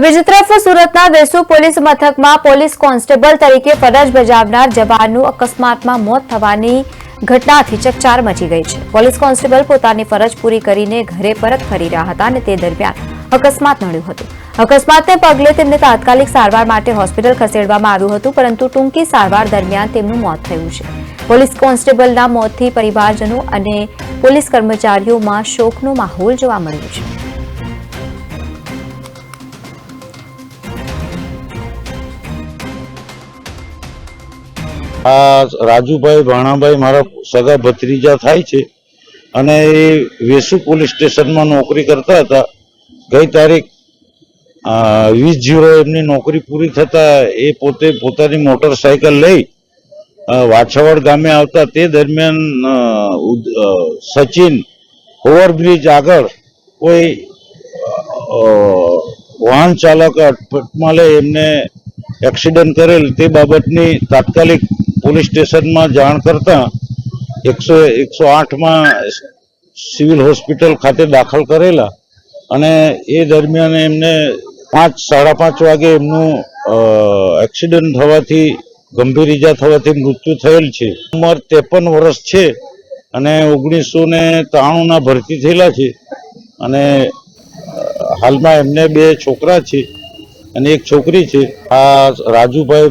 તો બીજી તરફ સુરતના વેસુ પોલીસ મથકમાં પોલીસ કોન્સ્ટેબલ તરીકે ફરજ બજાવનાર જવાનનું અકસ્માતમાં મોત થવાની ઘટનાથી ચકચાર મચી ગઈ છે। પોલીસ કોન્સ્ટેબલ પોતાની ફરજ પૂરી કરીને ઘરે પરત ફરી રહ્યા હતા અને તે દરમિયાન અકસ્માત નડ્યો હતો। અકસ્માતને પગલે તેમને તાત્કાલિક સારવાર માટે હોસ્પિટલ ખસેડવામાં આવ્યું હતું, પરંતુ ટૂંકી સારવાર દરમિયાન તેમનું મોત થયું છે। પોલીસ કોન્સ્ટેબલના મોતથી પરિવારજનો અને પોલીસ કર્મચારીઓમાં શોકનો માહોલ જોવા મળ્યો છે। રાજુભાઈ ભાણાભાઈ મારા સગા ભત્રીજા થાય છે અને એ વેસુ પોલીસ સ્ટેશનમાં નોકરી કરતા હતા। ગઈ તારીખ 20 એમની નોકરી પૂરી થતા એ પોતે પોતાની મોટરસાયકલ લઈ વાછાવડ ગામે આવતા તે દરમિયાન સચિન ઓવરબ્રિજ આગળ કોઈ વાહન ચાલક અટપટમાં લઈ એમને એક્સિડન્ટ કરેલ તે બાબતની તાત્કાલિક પોલીસ સ્ટેશનમાં જાણ કરતા 108માં સિવિલ હોસ્પિટલ ખાતે દાખલ કરેલા અને એ દરમિયાન એમને 5-5:30 વાગે એમનું એક્સિડન્ટ થવાથી ગંભીર ઈજા થવાથી મૃત્યુ થયેલ છે। ઉંમર 53 વર્ષ છે અને 1993ના ભરતી થયેલા છે અને હાલમાં એમને 2 છોકરા છે અને 1 છોકરી છે। આ રાજુભાઈ